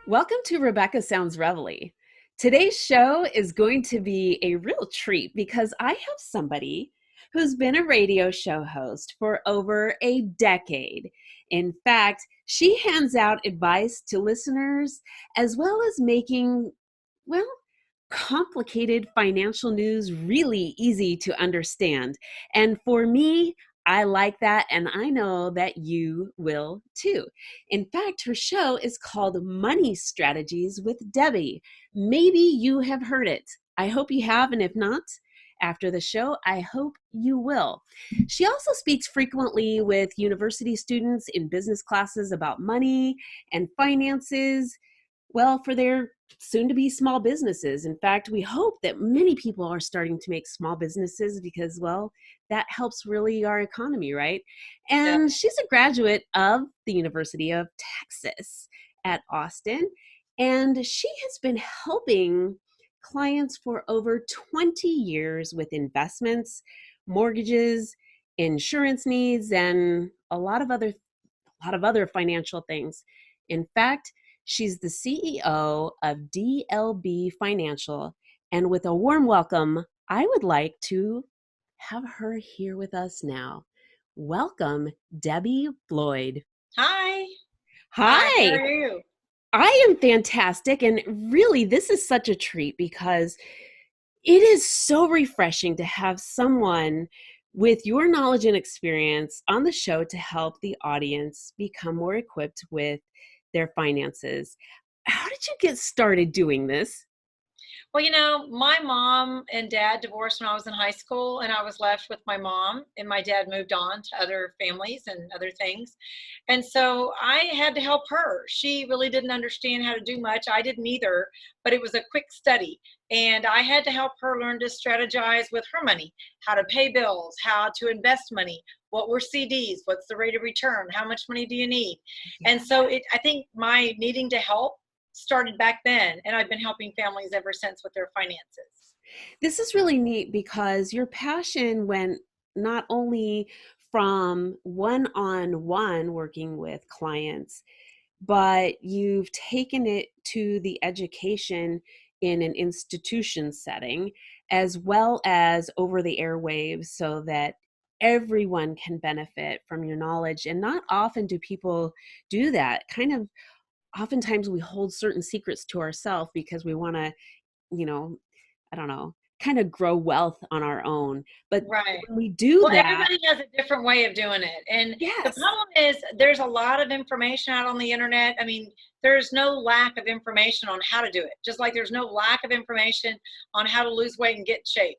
Welcome to Rebecca Sounds Reveille. Today's show is going to be a real treat because I have somebody who's been a radio show host for over a decade. In fact, she hands out advice to listeners as well as making, well, complicated financial news really easy to understand. And for me, I like that, and I know that you will too. In fact, her show is called Money Strategies with Debbie. Maybe you have heard it. I hope you have, and if not, after the show, I hope you will. She also speaks frequently with university students in business classes about money and finances, well, for their soon to be small businesses. In fact, we hope that many people are starting to make small businesses because, well, that helps really our economy, right? Yeah. And she's a graduate of the University of Texas at Austin, and she has been helping clients for over 20 years with investments, mortgages, insurance needs, and a lot of other financial things. In fact, she's the CEO of DLB Financial. And with a warm welcome, I would like to have her here with us now. Welcome, Debbie Floyd. Hi. Hi. How Hi, are you? I am fantastic. And really, this is such a treat because it is so refreshing to have someone with your knowledge and experience on the show to help the audience become more equipped with their finances. How did you get started doing this? Well, my mom and dad divorced when I was in high school, and I was left with my mom, and my dad moved on to other families and other things. And so I had to help her. She really didn't understand how to do much. I didn't either, but it was a quick study. And I had to help her learn to strategize with her money, how to pay bills, how to invest money, what were CDs, what's the rate of return, how much money do you need? And so I think my needing to help started back then, and I've been helping families ever since with their finances. This is really neat because your passion went not only from one-on-one working with clients, but you've taken it to the education in an institution setting as well as over the airwaves so that everyone can benefit from your knowledge. And not often do people do that. Kind of oftentimes we hold certain secrets to ourselves because we want to, you know, I don't know, kind of grow wealth on our own. But Right. when we do Well, that, everybody has a different way of doing it. And the yes. problem is there's a lot of information out on the internet. I mean, there's no lack of information on how to do it, just like there's no lack of information on how to lose weight and get in shape.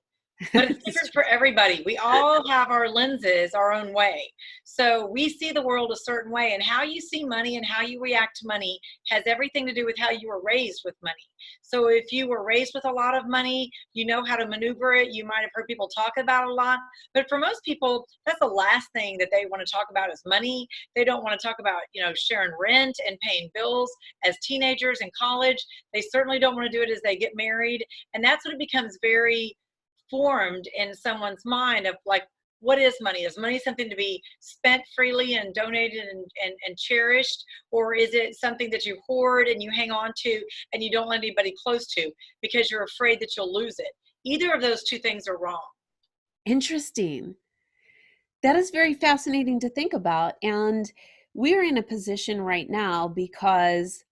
But it's different for everybody. We all have our lenses our own way. So we see the world a certain way, and how you see money and how you react to money has everything to do with how you were raised with money. So if you were raised with a lot of money, you know how to maneuver it. You might have heard people talk about it a lot. But for most people, that's the last thing that they want to talk about is money. They don't want to talk about, sharing rent and paying bills as teenagers in college. They certainly don't want to do it as they get married. And that's when it becomes very formed in someone's mind of like, what is money? Is money something to be spent freely and donated and cherished? Or is it something that you hoard and you hang on to and you don't let anybody close to because you're afraid that you'll lose it? Either of those two things are wrong. Interesting. That is very fascinating to think about. And we're in a position right now because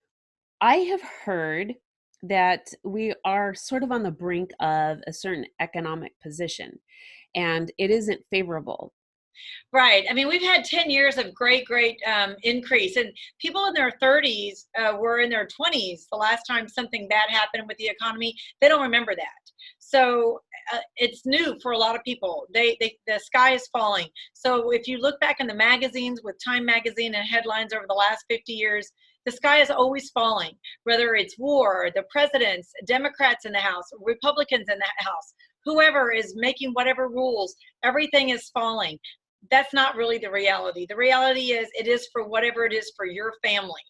I have heard that we are sort of on the brink of a certain economic position, and it isn't favorable. Right. I mean, we've had 10 years of great increase, and people in their 30s were in their 20s the last time something bad happened with the economy. They don't remember that. So it's new for a lot of people. The sky is falling. So if you look back in the magazines with Time magazine and headlines over the last 50 years, the sky is always falling, whether it's war, the presidents, Democrats in the House, Republicans in the House, whoever is making whatever rules, everything is falling. that's not really the reality. The reality is it is for whatever it is for your family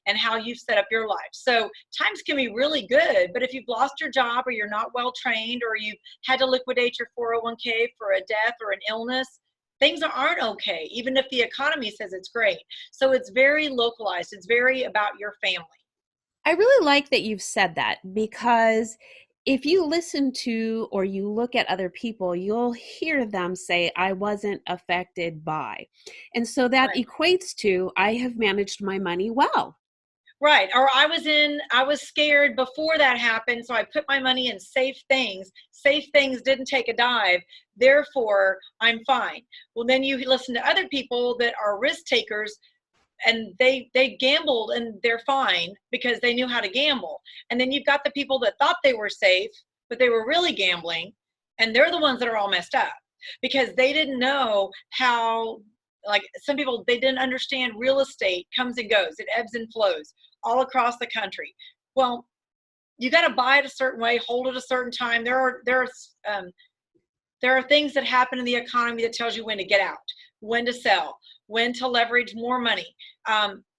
and how you've set up your life. So times can be really good, but if you've lost your job or you're not well trained or you've had to liquidate your 401k for a death or an illness, things aren't okay, even if the economy says it's great. So it's very localized. It's very about your family. I really like that you've said that, because if you listen to or you look at other people, you'll hear them say, I wasn't affected by. And so that Right. equates to, I have managed my money well. Right. Or I was scared before that happened. So I put my money in safe things. Safe things didn't take a dive. Therefore, I'm fine. Well, then you listen to other people that are risk takers and they gambled and they're fine because they knew how to gamble. And then you've got the people that thought they were safe, but they were really gambling. And they're the ones that are all messed up because they didn't know how, like some people, they didn't understand real estate comes and goes. It ebbs and flows all across the country. Well, you got to buy it a certain way, hold it a certain time. There are things that happen in the economy that tells you when to get out, when to sell, when to leverage more money.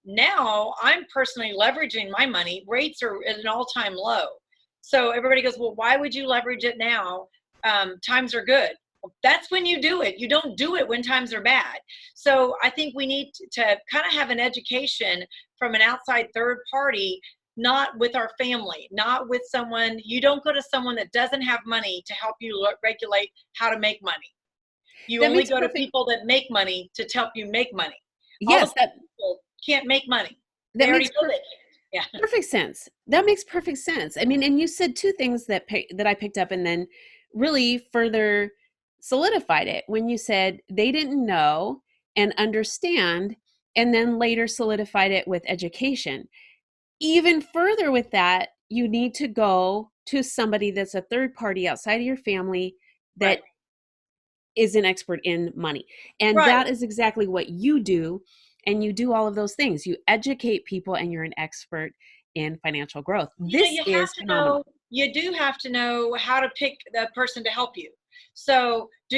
Now I'm personally leveraging my money. Rates are at an all-time low. So everybody goes, well, why would you leverage it now? Times are good. Well, that's when you do it. You don't do it when times are bad. So I think we need to kind of have an education from an outside third party, not with our family, not with someone. You don't go to someone that doesn't have money to help you regulate how to make money. You That only makes go to perfect people that make money to help you make money. All the yes, that people can't make money. They that already makes know they can't. Yeah. perfect sense. That makes perfect sense. I mean, and you said two things that I picked up and then really further solidified it when you said they didn't know and understand, and then later solidified it with education. Even further with that, you need to go to somebody that's a third party outside of your family that Right. is an expert in money. And Right. that is exactly what you do. And you do all of those things. You educate people and you're an expert in financial growth. This You have is to know, phenomenal. you do have to know how to pick the person to help you. So do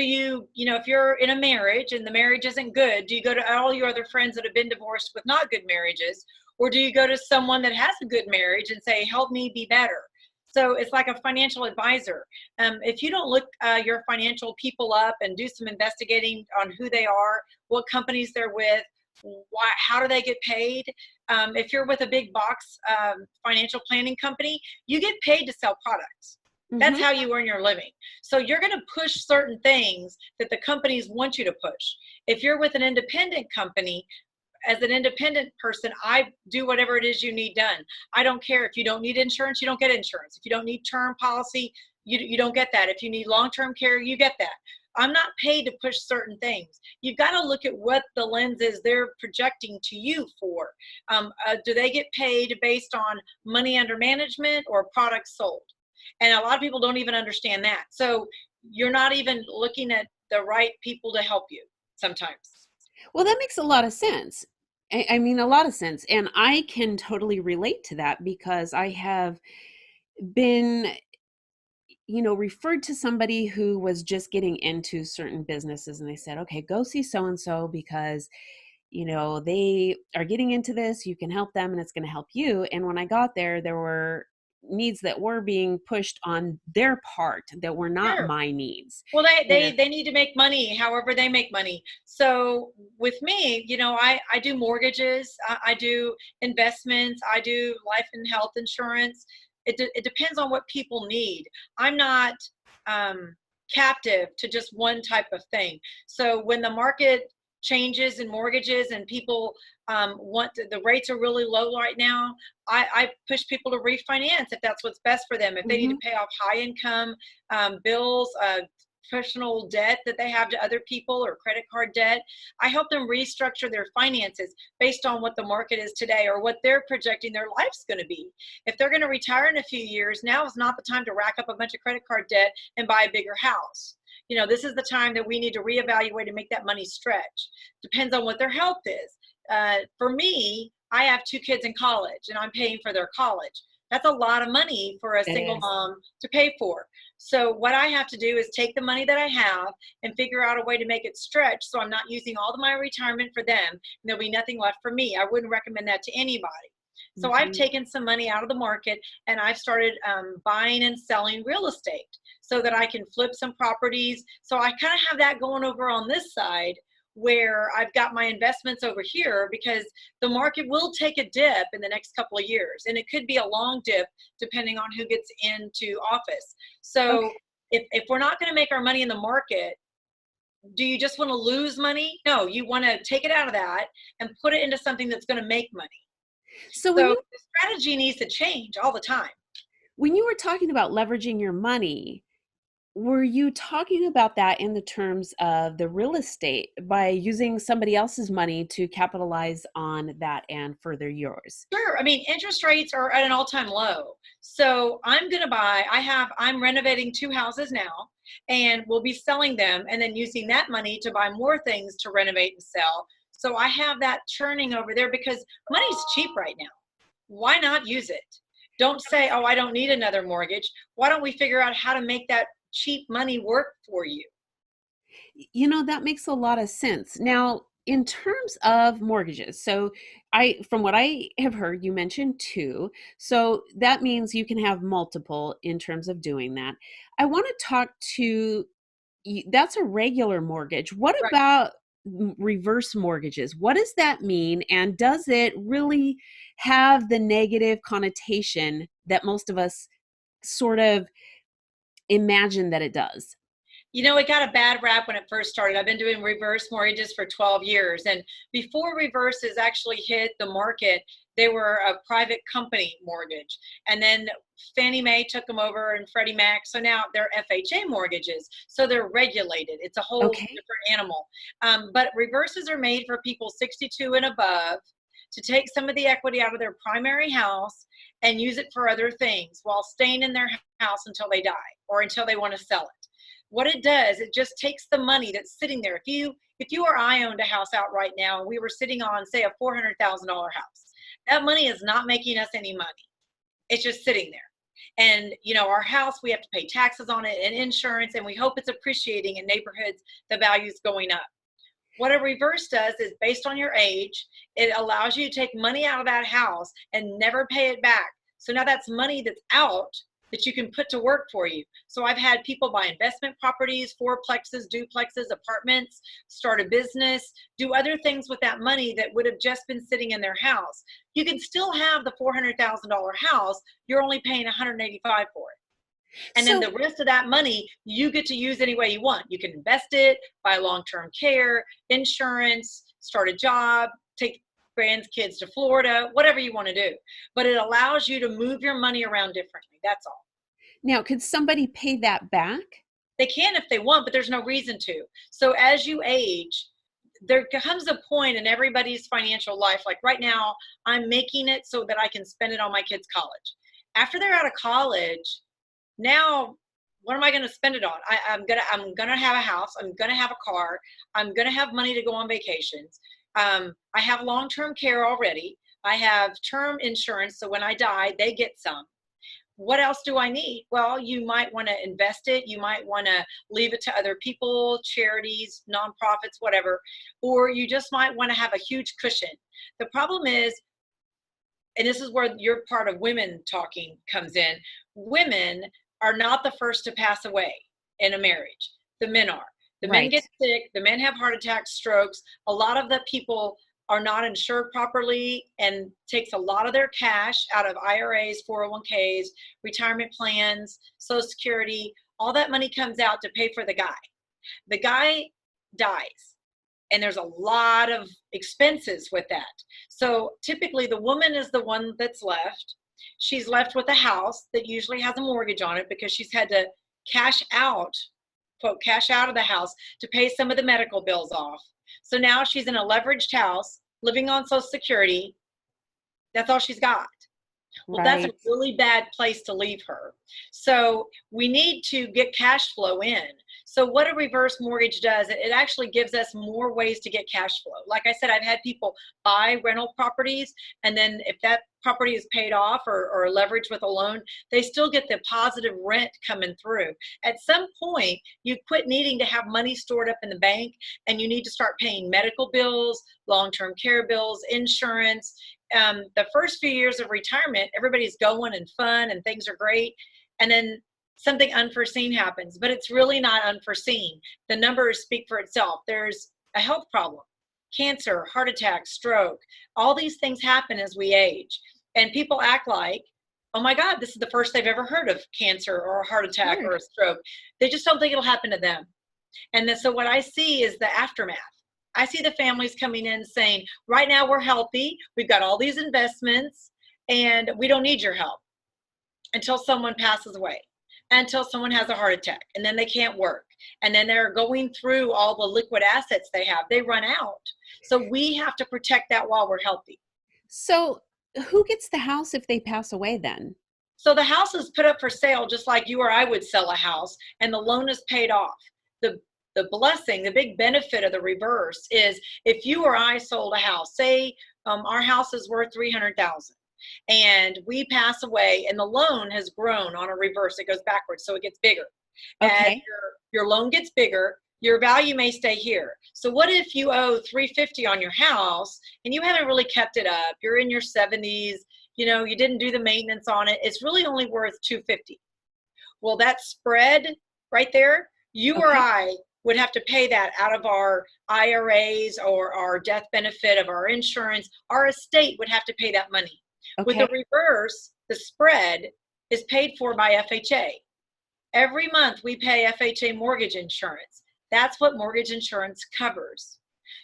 if you're in a marriage and the marriage isn't good, do you go to all your other friends that have been divorced with not good marriages? Or do you go to someone that has a good marriage and say, help me be better? So it's like a financial advisor. If you don't look your financial people up and do some investigating on who they are, what companies they're with, how do they get paid? If you're with a big box financial planning company, you get paid to sell products. That's Hmm. how you earn your living. So you're going to push certain things that the companies want you to push. If you're with an independent company, as an independent person, I do whatever it is you need done. I don't care if you don't need insurance, you don't get insurance. If you don't need term policy, you don't get that. If you need long-term care, you get that. I'm not paid to push certain things. You've got to look at what the lens is they're projecting to you for. Do they get paid based on money under management or products sold? And a lot of people don't even understand that. So you're not even looking at the right people to help you sometimes. Well, that makes a lot of sense. I mean, a lot of sense. And I can totally relate to that because I have been, referred to somebody who was just getting into certain businesses, and they said, okay, go see so and so because they are getting into this, you can help them and it's going to help you. And when I got there, there were needs that were being pushed on their part that were not Sure. my needs. Well, And they need to make money however they make money. So with me, I do mortgages, I do investments, I do life and health insurance. It depends on what people need. I'm not captive to just one type of thing. So when the market changes in mortgages and people the rates are really low right now, I push people to refinance if that's what's best for them. If they need to mhm, pay off high income bills, personal debt that they have to other people or credit card debt, I help them restructure their finances based on what the market is today or what they're projecting their life's going to be. If they're going to retire in a few years, now is not the time to rack up a bunch of credit card debt and buy a bigger house. This is the time that we need to reevaluate and make that money stretch. Depends on what their health is. For me, I have two kids in college and I'm paying for their college. That's a lot of money for a It single is. mom to pay for. So what I have to do is take the money that I have and figure out a way to make it stretch so I'm not using all of my retirement for them and there'll be nothing left for me. I wouldn't recommend that to anybody. So I've Mhm. taken some money out of the market and I've started buying and selling real estate so that I can flip some properties. So I kind of have that going over on this side where I've got my investments over here because the market will take a dip in the next couple of years. And it could be a long dip depending on who gets into office. Okay. So if we're not going to make our money in the market, do you just want to lose money? No, you want to take it out of that and put it into something that's going to make money. So So the strategy needs to change all the time. when you were talking about leveraging your money, were you talking about that in the terms of the real estate by using somebody else's money to capitalize on that and further yours? Sure. I mean, interest rates are at an all-time low. So I'm going to buy, I'm renovating 2 houses now and we'll be selling them and then using that money to buy more things to renovate and sell. So I have that churning over there because money's cheap right now. Why not use it? Don't say, oh, I don't need another mortgage. Why don't we figure out how to make that cheap money work for you? That makes a lot of sense. Now, in terms of mortgages, so from what I have heard, you mentioned two. So that means you can have multiple in terms of doing that. I want to talk to that's a regular mortgage. What Right. about reverse mortgages? What does that mean? And does it really have the negative connotation that most of us sort of imagine that it does? It got a bad rap when it first started. I've been doing reverse mortgages for 12 years. And before reverses actually hit the market, they were a private company mortgage. And then Fannie Mae took them over and Freddie Mac. So now they're FHA mortgages. So they're regulated. It's a whole Okay. different animal. But reverses are made for people 62 and above to take some of the equity out of their primary house and use it for other things while staying in their house until they die or until they want to sell it. What it does, it just takes the money that's sitting there. If you or I owned a house out right now and we were sitting on, say, a $400,000 house, that money is not making us any money. It's just sitting there. And our house, we have to pay taxes on it and insurance, and we hope it's appreciating in neighborhoods, the value's going up. What a reverse does is based on your age, it allows you to take money out of that house and never pay it back. So now that's money that's out that you can put to work for you. So I've had people buy investment properties, fourplexes, duplexes, apartments, start a business, do other things with that money that would have just been sitting in their house. You can still have the $400,000 house, you're only paying $185 for it. And then So the rest of that money, you get to use any way you want. You can invest it, buy long-term care, insurance, start a job, take grandkids to Florida, whatever you want to do. But it allows you to move your money around differently. That's all. now, could somebody pay that back? They can if they want, but there's no reason to. So as you age, there comes a point in everybody's financial life. Like right now, I'm making it so that I can spend it on my kids' college. After they're out of college, now what am I going to spend it on? I'm gonna have a house. I'm gonna have a car. I'm gonna have money to go on vacations. I have long-term care already. I have term insurance, so when I die, they get some. What else do I need? Well, you might want to invest it. You might want to leave it to other people, charities, nonprofits, whatever, or you just might want to have a huge cushion. The problem is, and this is where your part of women talking comes in, women are not the first to pass away in a marriage. The men are. The men Right. get sick, the men have heart attacks, strokes. A lot of the people are not insured properly and takes a lot of their cash out of IRAs, 401ks, retirement plans, Social Security. All that money comes out to pay for the guy. The guy dies and there's a lot of expenses with that. So typically the woman is the one that's left. She's left with a house that usually has a mortgage on it because she's had to cash out, quote, cash out of the house to pay some of the medical bills off. So now she's in a leveraged house living on Social Security. That's all she's got. Well, that's a Right. really bad place to leave her. So we need to get cash flow in. So what a reverse mortgage does, it actually gives us more ways to get cash flow. Like I said, I've had people buy rental properties, and then if that property is paid off or leveraged with a loan, they still get the positive rent coming through. At some point, you quit needing to have money stored up in the bank, and you need to start paying medical bills, long-term care bills, insurance. The first few years of retirement, everybody's going and fun and things are great. And then something unforeseen happens, but it's really not unforeseen. The numbers speak for itself. There's a health problem, cancer, heart attack, stroke. All these things happen as we age. And people act like, oh my God, this is the first they've ever heard of cancer or a heart attack or a stroke. They just don't think it'll happen to them. And then, so what I see is the aftermath. I see the families coming in saying, right now we're healthy, we've got all these investments, and we don't need your help until someone passes away, until someone has a heart attack, and then they can't work. And then they're going through all the liquid assets they have. They run out. So we have to protect that while we're healthy. So who gets the house if they pass away then? So the house is put up for sale just like you or I would sell a house, and the loan is paid off. The blessing, the big benefit of the reverse is if you or I sold a house, say our house is worth $300,000 and we pass away and the loan has grown on a reverse, it goes backwards, so it gets bigger. Okay. As your loan gets bigger, your value may stay here. So what if you owe $350 on your house and you haven't really kept it up? You're in your 70s, you didn't do the maintenance on it. It's really only worth $250. Well, that spread right there, you or I would have to pay that out of our IRAs or our death benefit of our insurance. Our estate would have to pay that money. With the reverse, the spread is paid for by FHA. Every month we pay FHA mortgage insurance. That's what mortgage insurance covers.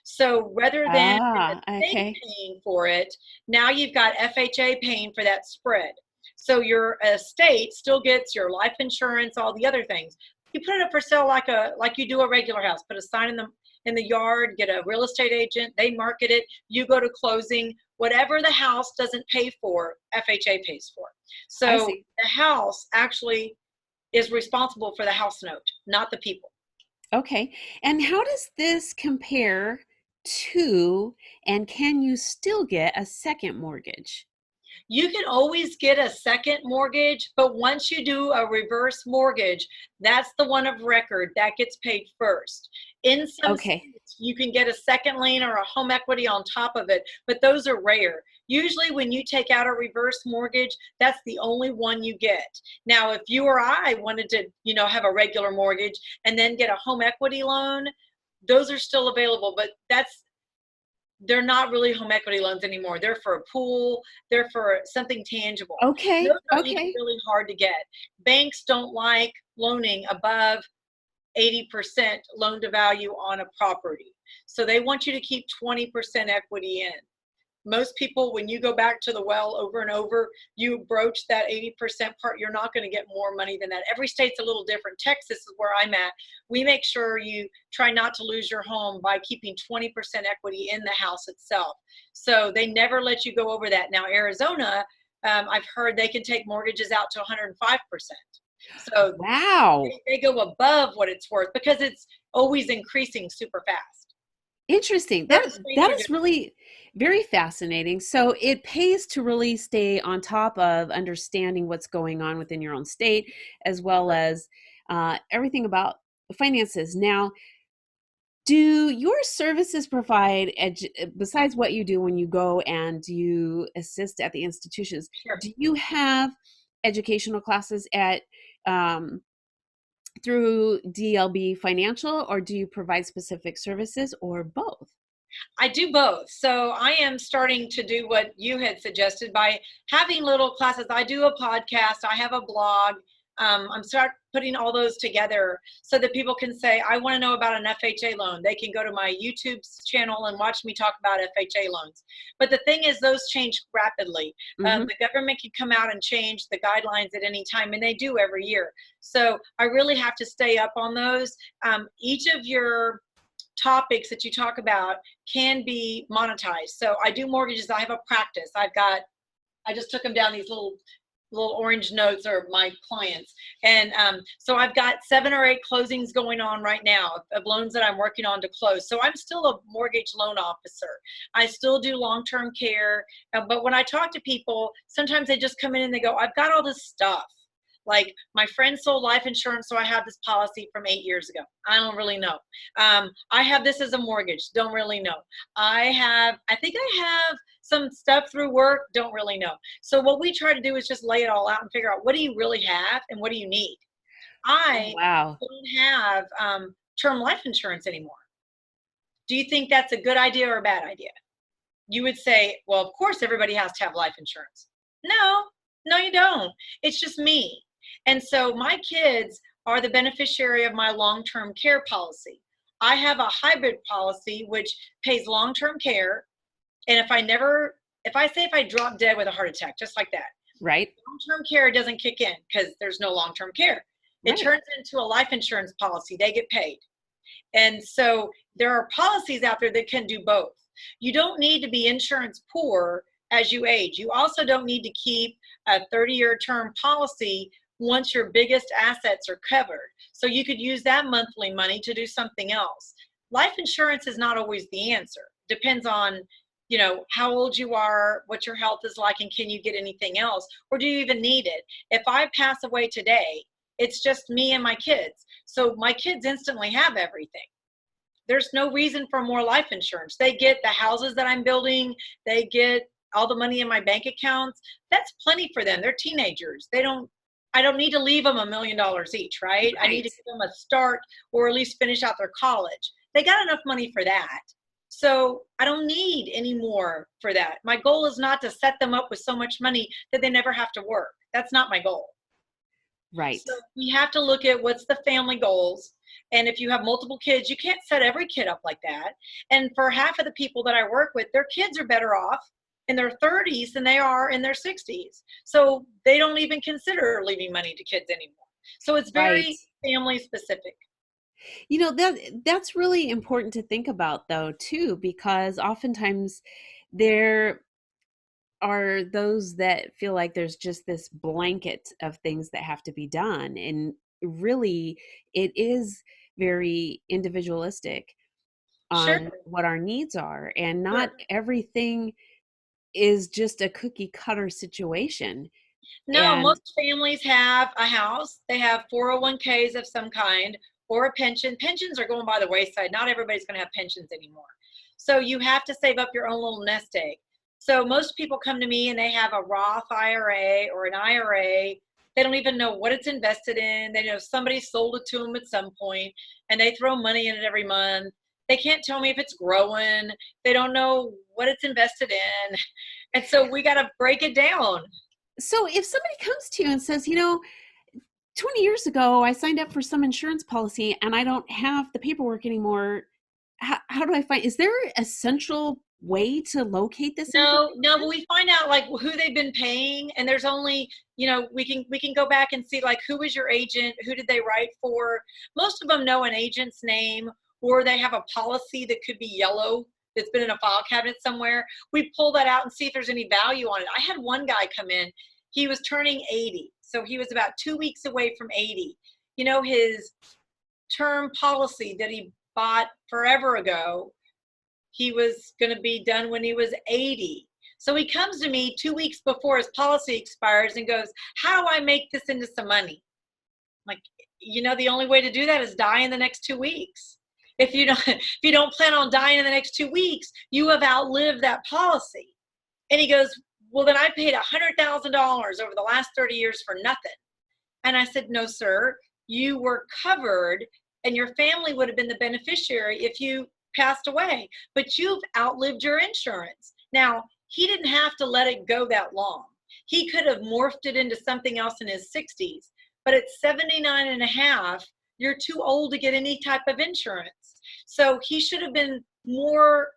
So rather than the estate paying for it, now you've got FHA paying for that spread. So your estate still gets your life insurance, all the other things. You put it up for sale like you do a regular house. Put a sign in the yard, get a real estate agent, they market it, you go to closing. Whatever the house doesn't pay for, FHA pays for. So the house actually is responsible for the house note, not the people. Okay. And how does this compare to, and can you still get a second mortgage? You can always get a second mortgage, but once you do a reverse mortgage, that's the one of record that gets paid first. In some states, you can get a second lien or a home equity on top of it, but those are rare. Usually when you take out a reverse mortgage, that's the only one you get. Now, if you or I wanted to, have a regular mortgage and then get a home equity loan, those are still available, but they're not really home equity loans anymore. They're for a pool. They're for something tangible. Those are even really hard to get. Banks don't like loaning above 80% loan to value on a property. So they want you to keep 20% equity in. Most people, when you go back to the well over and over, you broach that 80% part, you're not going to get more money than that. Every state's a little different. Texas is where I'm at. We make sure you try not to lose your home by keeping 20% equity in the house itself. So they never let you go over that. Now, Arizona, I've heard they can take mortgages out to 105%. So they go above what it's worth because it's always increasing super fast. Interesting. That is really very fascinating. So it pays to really stay on top of understanding what's going on within your own state, as well as everything about finances. Now, do your services provide, besides what you do when you go and you assist at the institutions, do you have educational classes at through DLB Financial, or do you provide specific services, or both? I do both. So I am starting to do what you had suggested by having little classes. I do a podcast. I have a blog. I'm start putting all those together so that people can say, I want to know about an FHA loan. They can go to my YouTube channel and watch me talk about FHA loans. But the thing is, those change rapidly. The government can come out and change the guidelines at any time, and they do every year. So I really have to stay up on those. Each of your topics that you talk about can be monetized. So I do mortgages. I have a practice. I just took them down these little little orange notes are my clients. And so I've got 7 or 8 closings going on right now of loans that I'm working on to close. So I'm still a mortgage loan officer. I still do long-term care. But when I talk to people, sometimes they just come in and they go, I've got all this stuff. Like my friend sold life insurance, so I have this policy from 8 years ago. I don't really know. I have this as a mortgage. Don't really know. I think I have some stuff through work. Don't really know. So what we try to do is just lay it all out and figure out what do you really have and what do you need. Oh, I wow. don't have term life insurance anymore. Do you think that's a good idea or a bad idea? You would say, well, of course everybody has to have life insurance. No, you don't. It's just me. And so my kids are the beneficiary of my long-term care policy. I have a hybrid policy which pays long-term care. And if I drop dead with a heart attack, just like that, Right. long-term care doesn't kick in because there's no long-term care. It Right. turns into a life insurance policy. They get paid. And so there are policies out there that can do both. You don't need to be insurance poor as you age. You also don't need to keep a 30-year term policy once your biggest assets are covered. So you could use that monthly money to do something else. Life insurance is not always the answer. Depends on, how old you are, what your health is like, and can you get anything else, or do you even need it? If I pass away today, it's just me and my kids. So my kids instantly have everything. There's no reason for more life insurance. They get the houses that I'm building. They get all the money in my bank accounts. That's plenty for them. They're teenagers. I don't need to leave them $1 million each, right? I need Right. to give them a start or at least finish out their college. They got enough money for that. So I don't need any more for that. My goal is not to set them up with so much money that they never have to work. That's not my goal. Right. So we have to look at what's the family goals. And if you have multiple kids, you can't set every kid up like that. And for half of the people that I work with, their kids are better off in their 30s than they are in their 60s. So they don't even consider leaving money to kids anymore. So it's Right. very family specific. That's really important to think about though too, because oftentimes there are those that feel like there's just this blanket of things that have to be done, and really it is very individualistic Sure. on what our needs are, and not Sure. everything is just a cookie cutter situation. No, And most families have a house. They have 401ks of some kind or a pension. Pensions are going by the wayside. Not everybody's going to have pensions anymore. So you have to save up your own little nest egg. So most people come to me and they have a Roth IRA or an IRA. They don't even know what it's invested in. They know somebody sold it to them at some point and they throw money in it every month. They can't tell me if it's growing. They don't know what it's invested in. And so we got to break it down. so if somebody comes to you and says, 20 years ago I signed up for some insurance policy and I don't have the paperwork anymore, how do I find, is there a central way to locate this No, but information? we find out like who they've been paying, and there's only, we can go back and see like who was your agent, who did they write for. Most of them know an agent's name, or they have a policy that could be yellow that's been in a file cabinet somewhere. We pull that out and see if there's any value on it. I had one guy come in, he was turning 80, so he was about 2 weeks away from 80. His term policy that he bought forever ago, he was going to be done when he was 80. So he comes to me 2 weeks before his policy expires and goes, how do I make this into some money? I'm like, the only way to do that is die in the next 2 weeks. If you don't plan on dying in the next 2 weeks, you have outlived that policy. And he goes, well, then I paid $100,000 over the last 30 years for nothing. And I said, no, sir, you were covered and your family would have been the beneficiary if you passed away, but you've outlived your insurance. Now, he didn't have to let it go that long. He could have morphed it into something else in his 60s, but at 79 and a half, you're too old to get any type of insurance. So he should have been more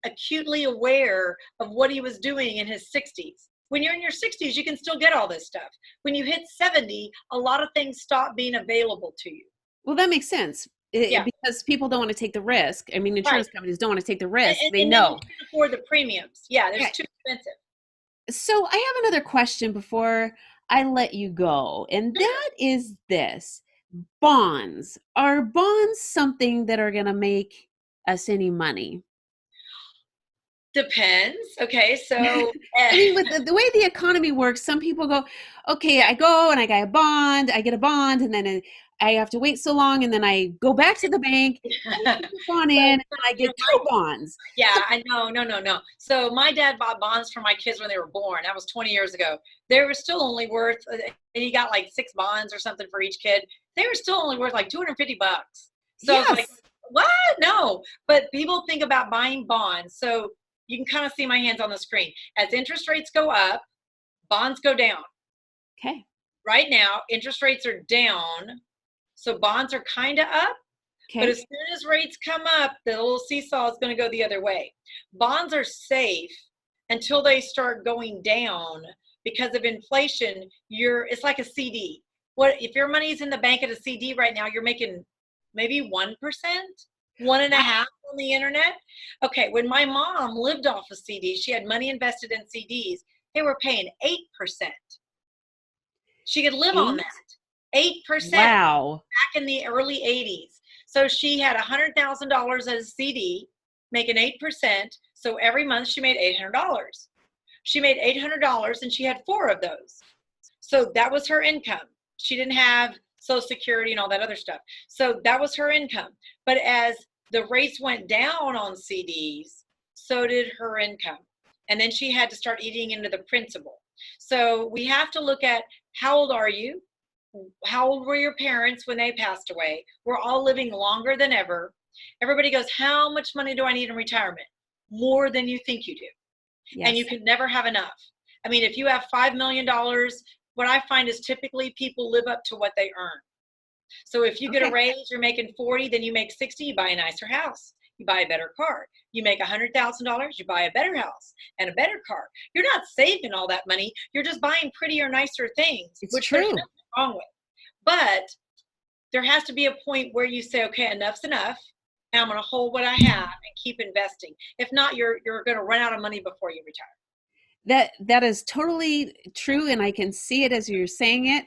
acutely aware of what he was doing in his 60s. When you're in your 60s, you can still get all this stuff. When you hit 70, a lot of things stop being available to you. Well, that makes sense. Yeah, Because people don't want to take the risk. I mean, right. insurance companies don't want to take the And, risk. and, They and then you know. can't afford the premiums. Yeah, Yeah. there's too expensive. So I have another question before I let you go, and that is this. Bonds. Are bonds something that are going to make us any money? Depends. Okay, so I mean, with the way the economy works, some people go, okay, I go and I get a bond, and then I have to wait so long, and then I go back to the bank and I put the bond in, and I get two bonds. yeah, I know, no. So my dad bought bonds for my kids when they were born. That was 20 years ago. They were still only worth, and he got like 6 bonds or something for each kid. They were still only worth like $250. So I was like, Yes. what? No. But people think about buying bonds. So you can kind of see my hands on the screen. As interest rates go up, bonds go down. Okay. Right now, interest rates are down. So bonds are kind of up. But Okay. as soon as rates come up, the little seesaw is going to go the other way. Bonds are safe until they start going down because of inflation. It's like a CD. What if your money's in the bank at a CD right now? You're making maybe 1%, one and a Wow. half on the internet. Okay, when my mom lived off of CDs, she had money invested in CDs. They were paying 8%. She could live on that. 8. 8% Wow. back in the early 80s. So she had $100,000 as a CD, making 8%. So every month she made $800. She made $800 and she had 4 of those. So that was her income. She didn't have Social Security and all that other stuff. So that was her income. But as the rates went down on CDs, so did her income. And then she had to start eating into the principal. So we have to look at how old are you? How old were your parents when they passed away? We're all living longer than ever. Everybody goes, how much money do I need in retirement? More than you think you do. And you Yes. can never have enough. I mean, if you have $5 million, what I find is typically people live up to what they earn. So if you get a Okay. raise, you're making 40, then you make 60, you buy a nicer house. You buy a better car. You make $100,000, you buy a better house and a better car. You're not saving all that money. You're just buying prettier, nicer things, It's which there's true. nothing wrong with. But there has to be a point where you say, okay, enough's enough. And I'm going to hold what I have and keep investing. If not, you're going to run out of money before you retire. That is totally true, and I can see it as you're saying it.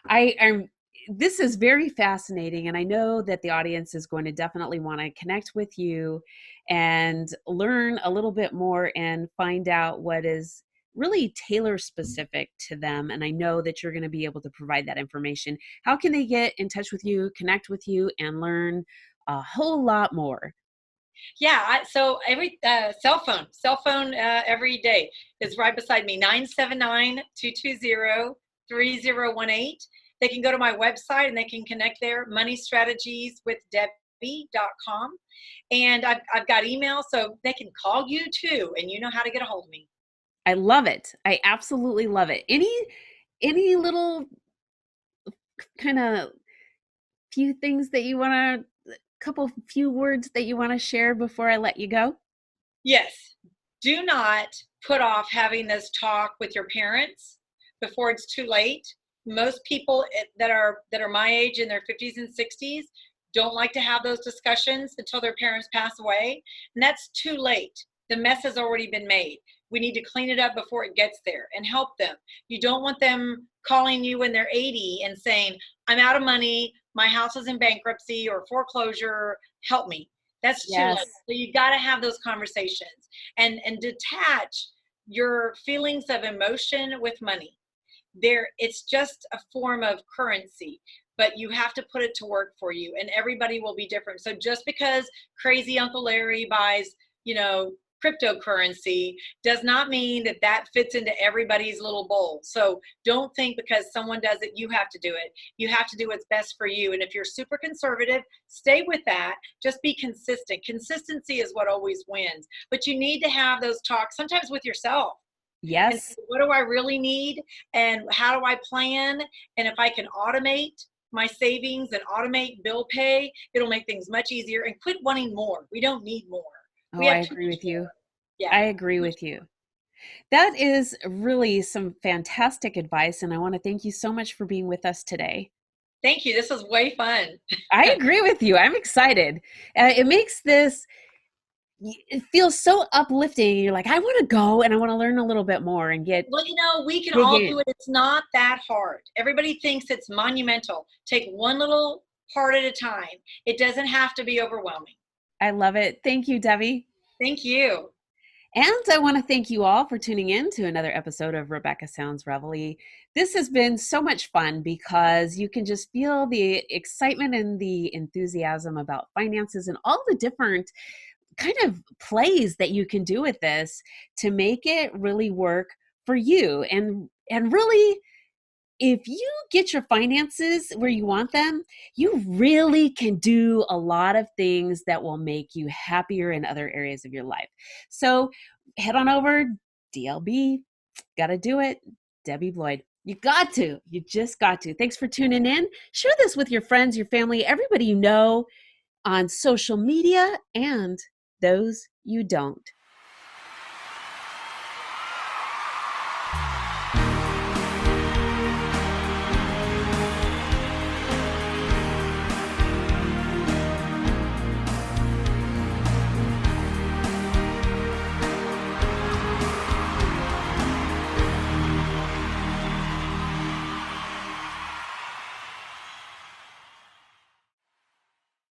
I'm This is very fascinating, and I know that the audience is going to definitely want to connect with you and learn a little bit more and find out what is really tailor specific to them. And I know that you're going to be able to provide that information. How can they get in touch with you, connect with you, and learn a whole lot more? Yeah, so every cell phone every day is right beside me, 979-220-3018. They can go to my website and they can connect there, moneystrategieswithdebbie.com. And I've got email, so they can call you too, and you know how to get a hold of me. I love it. I absolutely love it. Any little kind of few things that you want to couple few words that you want to share before I let you go? Yes, do not put off having this talk with your parents before it's too late. Most people that are my age in their 50s and 60s don't like to have those discussions until their parents pass away, and that's too late. The mess has already been made. We need to clean it up before it gets there and help them. You don't want them calling you when they're 80 and saying, I'm out of money, my house is in bankruptcy or foreclosure, help me. That's too late. Yes. So you got to have those conversations and detach your feelings of emotion with money. It's just a form of currency, but you have to put it to work for you, and everybody will be different. So just because crazy Uncle Larry buys, you know, cryptocurrency does not mean that that fits into everybody's little bowl. So don't think because someone does it, you have to do it. You have to do what's best for you. And if you're super conservative, stay with that. Just be consistent. Consistency is what always wins. But you need to have those talks sometimes with yourself and say, Yes. what do I really need? And how do I plan? And if I can automate my savings and automate bill pay, it'll make things much easier, and quit wanting more. We don't need more. Oh, We I have too agree much with more. you. Yeah. I agree with you. That is really some fantastic advice, and I want to thank you so much for being with us today. Thank you. This was way fun. I agree with you. I'm excited. It makes this it feels so uplifting. You're like, I want to go and I want to learn a little bit more and get Well, we can dig all in. do it. It's not that hard. Everybody thinks it's monumental. Take one little part at a time. It doesn't have to be overwhelming. I love it. Thank you, Debbie. Thank you. And I want to thank you all for tuning in to another episode of Rebecca Sounds Reveille. This has been so much fun because you can just feel the excitement and the enthusiasm about finances and all the different kind of plays that you can do with this to make it really work for you. And really, if you get your finances where you want them, you really can do a lot of things that will make you happier in other areas of your life. So head on over, DLB, got to do it. Debbie Bloyd. You got to. You just got to. Thanks for tuning in. Share this with your friends, your family, everybody you know on social media and those you don't.